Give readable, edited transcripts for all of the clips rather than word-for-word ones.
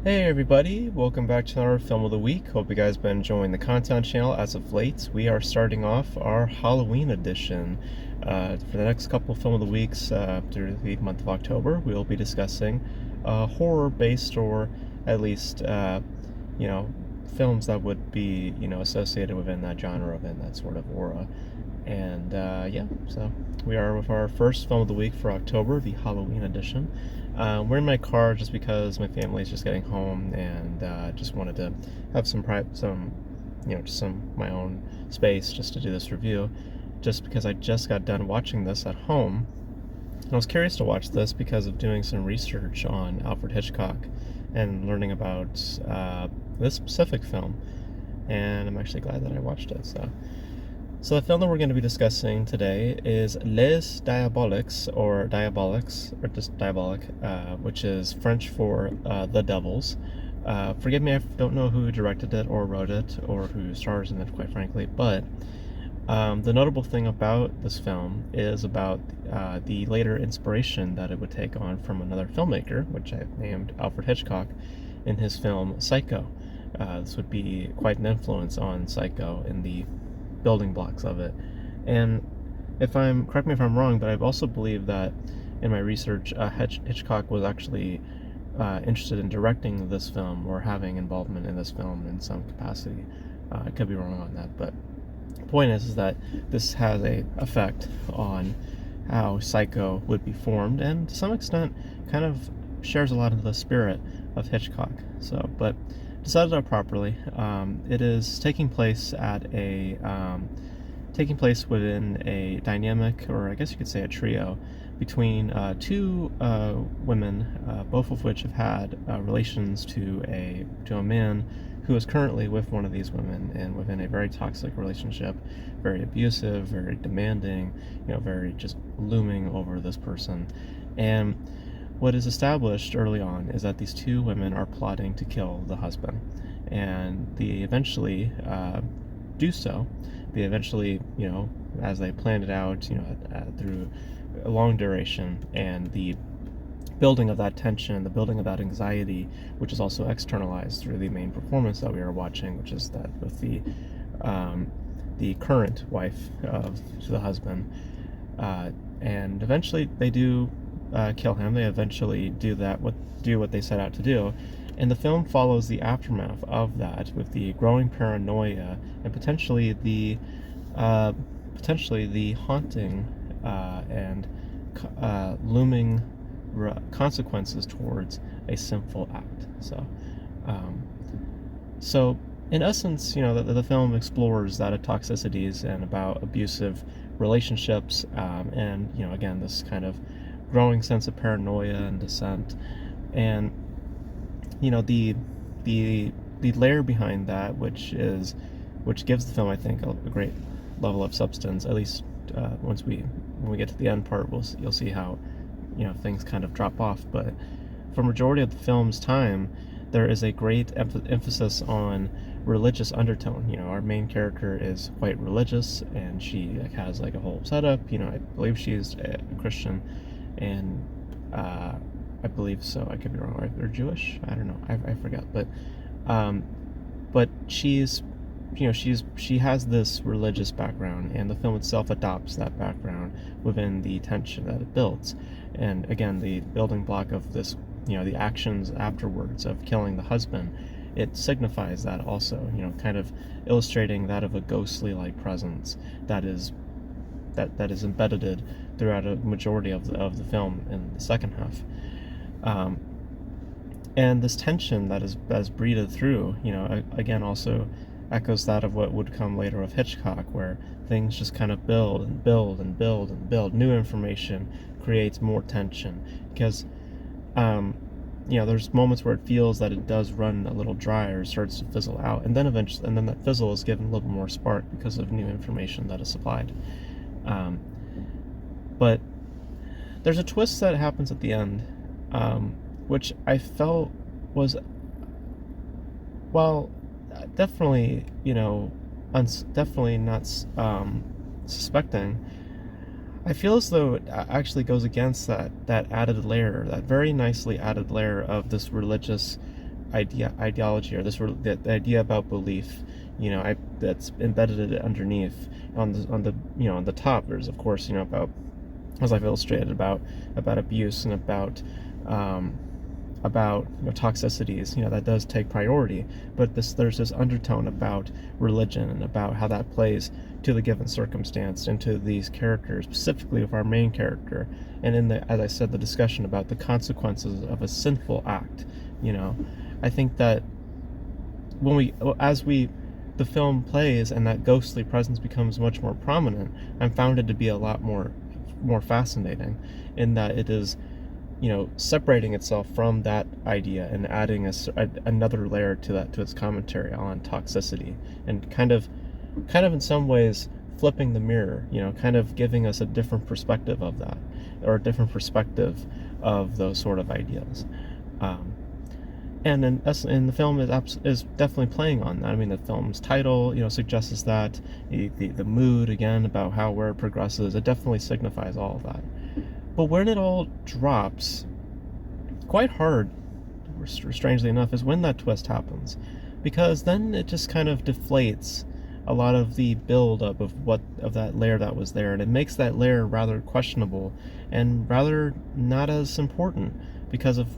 Hey everybody, welcome back to our Film of the Week. Hope you guys been enjoying the content channel as of late. We are starting off our Halloween edition. For the next couple Film of the Weeks through the month of October, we'll be discussing horror-based, or at least, films that would be, associated within that genre, within that sort of aura. And so we are with our first Film of the Week for October, the Halloween edition. We're in my car just because my family's just getting home, and just wanted to have some my own space just to do this review. Just because I just got done watching this at home, and I was curious to watch this because of doing some research on Alfred Hitchcock and learning about this specific film, and I'm actually glad that I watched it. So the film that we're going to be discussing today is Les Diaboliques, or Diaboliques, or just Diabolique, which is French for The Devils. Forgive me, I don't know who directed it or wrote it or who stars in it, quite frankly, but the notable thing about this film is about the later inspiration that it would take on from another filmmaker, which I named Alfred Hitchcock, in his film Psycho. This would be quite an influence on Psycho in the building blocks of it. And correct me if I'm wrong, but I also believe that in my research, Hitchcock was actually interested in directing this film or having involvement in this film in some capacity. I could be wrong on that, but the point is that this has a effect on how Psycho would be formed, and to some extent kind of shares a lot of the spirit of Hitchcock. But to set it up properly, it is taking place within a dynamic, or I guess you could say a trio, between two women, both of which have had relations to a man who is currently with one of these women, and within a very toxic relationship, very abusive, very demanding, very just looming over this person. And what is established early on is that these two women are plotting to kill the husband, and they eventually do so. They eventually, as they planned it out, through a long duration, and the building of that tension, the building of that anxiety, which is also externalized through the main performance that we are watching, which is that with the current wife of the husband, and eventually they do kill him. They eventually do what they set out to do, and the film follows the aftermath of that with the growing paranoia and potentially the haunting and looming consequences towards a sinful act. So in essence, the film explores that toxicities and about abusive relationships, and again, this kind of growing sense of paranoia and dissent, and the layer behind that, which gives the film, I think, a great level of substance. At least when we get to the end part, you'll see how things kind of drop off. But for a majority of the film's time, there is a great emphasis on religious undertone. Our main character is quite religious, and she has a whole setup. I believe she's a Christian, and I believe so. I could be wrong. Or Jewish? I don't know. I forget. But she's she has this religious background, and the film itself adopts that background within the tension that it builds. And again, the building block of this, the actions afterwards of killing the husband, it signifies that also, kind of illustrating that of a ghostly-like presence that is embedded throughout a majority of the film in the second half. And this tension that is breathed through, again, also echoes that of what would come later of Hitchcock, where things just kind of build and build and build and build. New information creates more tension, because there's moments where it feels that it does run a little dry or starts to fizzle out, and then that fizzle is given a little more spark because of new information that is supplied. But there's a twist that happens at the end, which I felt was, well, definitely, definitely not suspecting. I feel as though it actually goes against that added layer, that very nicely added layer of this religious ideology, or the idea about belief, that's embedded underneath. On the on the top, there's of course, about, as I've illustrated, about abuse and about toxicities, that does take priority. But there's this undertone about religion and about how that plays to the given circumstance and to these characters, specifically of our main character, and in the, as I said, the discussion about the consequences of a sinful act. I think that as the film plays and that ghostly presence becomes much more prominent, I'm found it to be a lot more fascinating, in that it is, separating itself from that idea and adding another layer to its commentary on toxicity, and kind of in some ways flipping the mirror, kind of giving us a different perspective of that, or a different perspective of those sort of ideas. And the film is definitely playing on that. I mean, the film's title, suggests that. The mood, again, about where it progresses, it definitely signifies all of that. But when it all drops, quite hard, strangely enough, is when that twist happens. Because then it just kind of deflates a lot of the build-up of that layer that was there, and it makes that layer rather questionable and rather not as important because of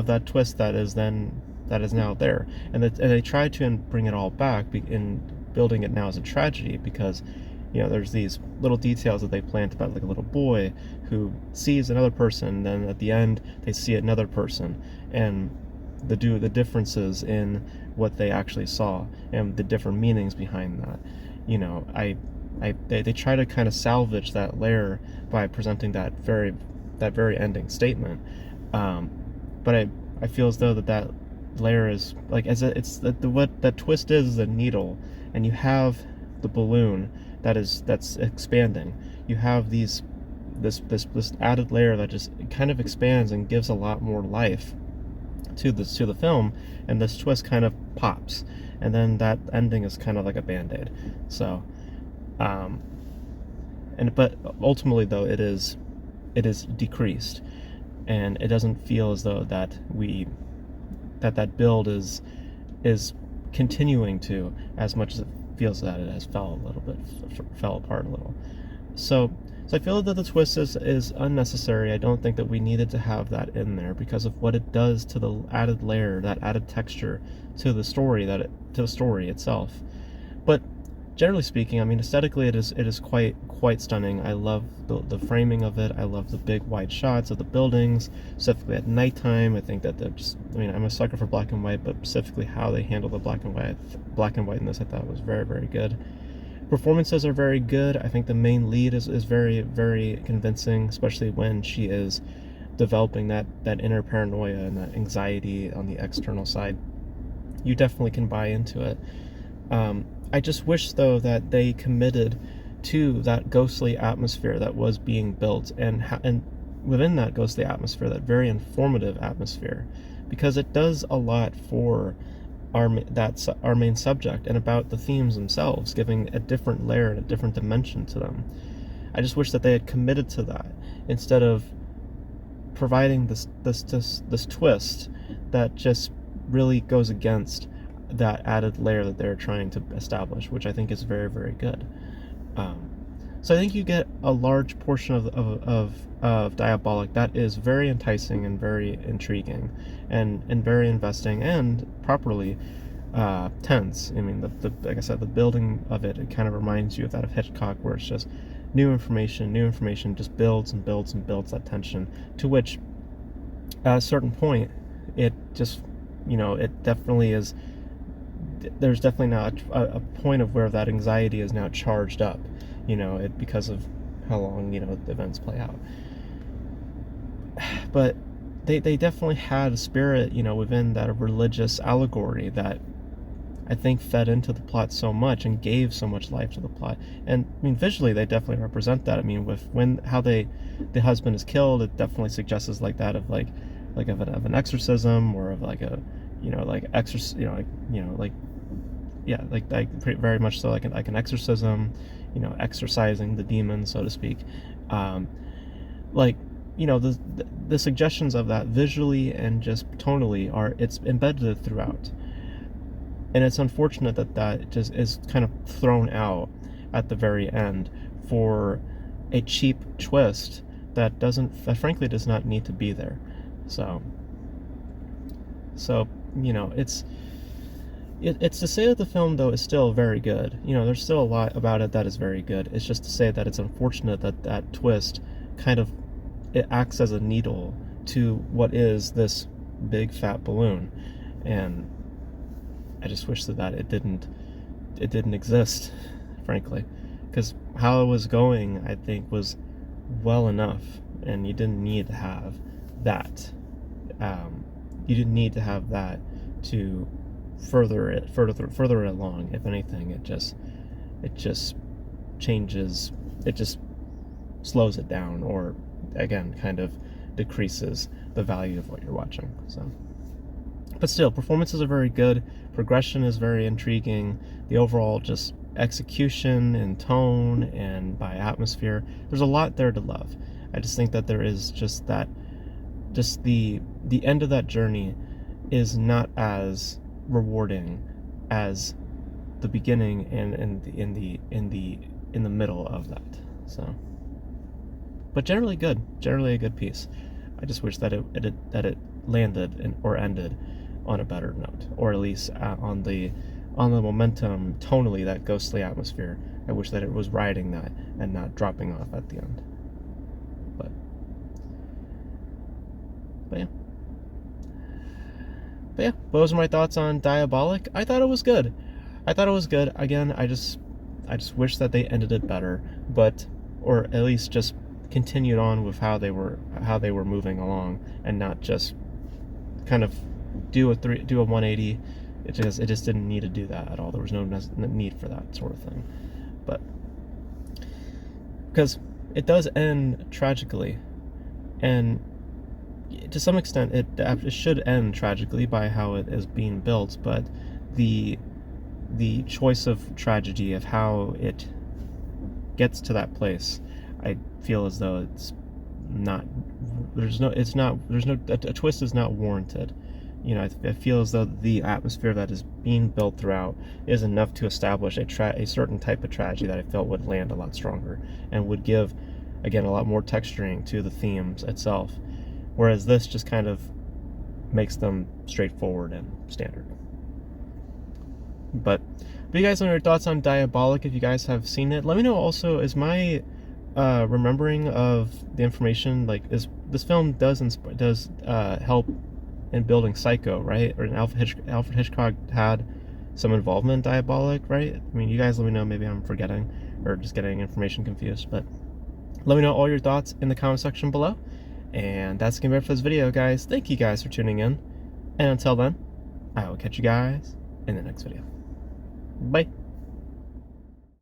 that twist that is now there. And they try to bring it all back in building it now as a tragedy, because there's these little details that they plant about, like a little boy who sees another person, and then at the end they see another person, and the differences in what they actually saw and the different meanings behind that. They try to kind of salvage that layer by presenting that very ending statement. But I feel as though that layer is like, what that twist is a needle, and you have the balloon that's expanding. You have this added layer that just kind of expands and gives a lot more life to the film, and this twist kind of pops, and then that ending is kind of like a band-aid. So but ultimately, though, it is decreased, and it doesn't feel as though that that build is continuing to, as much as it feels that it has fell apart a little. So I feel that the twist is unnecessary. I don't think that we needed to have that in there because of what it does to the added layer, that added texture to the story itself. But generally speaking, I mean, aesthetically, it is quite stunning. I love the framing of it. I love the big wide shots of the buildings, specifically at nighttime. I think that I'm a sucker for black and white, but specifically how they handle the black and white in this, I thought was very, very good. Performances are very good. I think the main lead is very, very convincing, especially when she is developing that inner paranoia and that anxiety on the external side. You definitely can buy into it. I just wish, though, that they committed to that ghostly atmosphere that was being built, and within that ghostly atmosphere, that very informative atmosphere, because it does a lot for our main subject and about the themes themselves, giving a different layer and a different dimension to them. I just wish that they had committed to that instead of providing this twist that just really goes against that added layer that they're trying to establish, which I think is very, very good. So I think you get a large portion of Diabolique that is very enticing and very intriguing and very investing and properly tense. I mean, like I said, the building of it kind of reminds you of that of Hitchcock, where it's just new information just builds and builds and builds that tension, to which at a certain point it just, it definitely is. There's definitely now a point of where that anxiety is now charged up, because of how long, the events play out. But they definitely had a spirit, within that religious allegory that I think fed into the plot so much and gave so much life to the plot. And I mean, visually, they definitely represent that. I mean, how the husband is killed, it definitely suggests like that of like of an exorcism, or of like a, very much so like an exorcism, exorcising the demon, so to speak. you know, the suggestions of that visually and just tonally it's embedded throughout. And it's unfortunate that that just is kind of thrown out at the very end for a cheap twist that frankly does not need to be there. So you know, it's to say that the film, though, is still very good. You know, there's still a lot about it that is very good. It's just to say that it's unfortunate that that twist kind of, it acts as a needle to what is this big fat balloon. And I just wish that it didn't exist, frankly, because how it was going, I think, was well enough, and you didn't need to have that. You didn't need to have that to further it along. If anything, it just changes, it just slows it down, or again, kind of decreases the value of what you're watching. So, but still, performances are very good, progression is very intriguing, the overall just execution and tone and by atmosphere, there's a lot there to love. I just think that there is just the end of that journey is not as rewarding as the beginning and in the middle of that. So, but generally a good piece. I just wish that it landed or ended on a better note, or at least on the momentum tonally, that ghostly atmosphere. I wish that it was riding that and not dropping off at the end. But yeah, those are my thoughts on Diabolique. I thought it was good. Again, I just wish that they ended it better, or at least just continued on with how they were moving along, and not just kind of do a 180. It just didn't need to do that at all. There was no need for that sort of thing. But because it does end tragically, and to some extent it should end tragically by how it is being built, but the choice of tragedy of how it gets to that place, I feel as though a twist is not warranted. You know, I feel as though the atmosphere that is being built throughout is enough to establish a certain type of tragedy that I felt would land a lot stronger and would give, again, a lot more texturing to the themes itself. Whereas this just kind of makes them straightforward and standard. But you guys know your thoughts on Diabolique if you guys have seen it. Let me know also, is my remembering of the information, like, is this film does help in building Psycho, right? Or Alfred Hitchcock had some involvement in Diabolique, right? I mean, you guys let me know, maybe I'm forgetting or just getting information confused, but let me know all your thoughts in the comment section below. And that's gonna be it for this video, guys. Thank you guys for tuning in, and until then, I will catch you guys in the next video. Bye.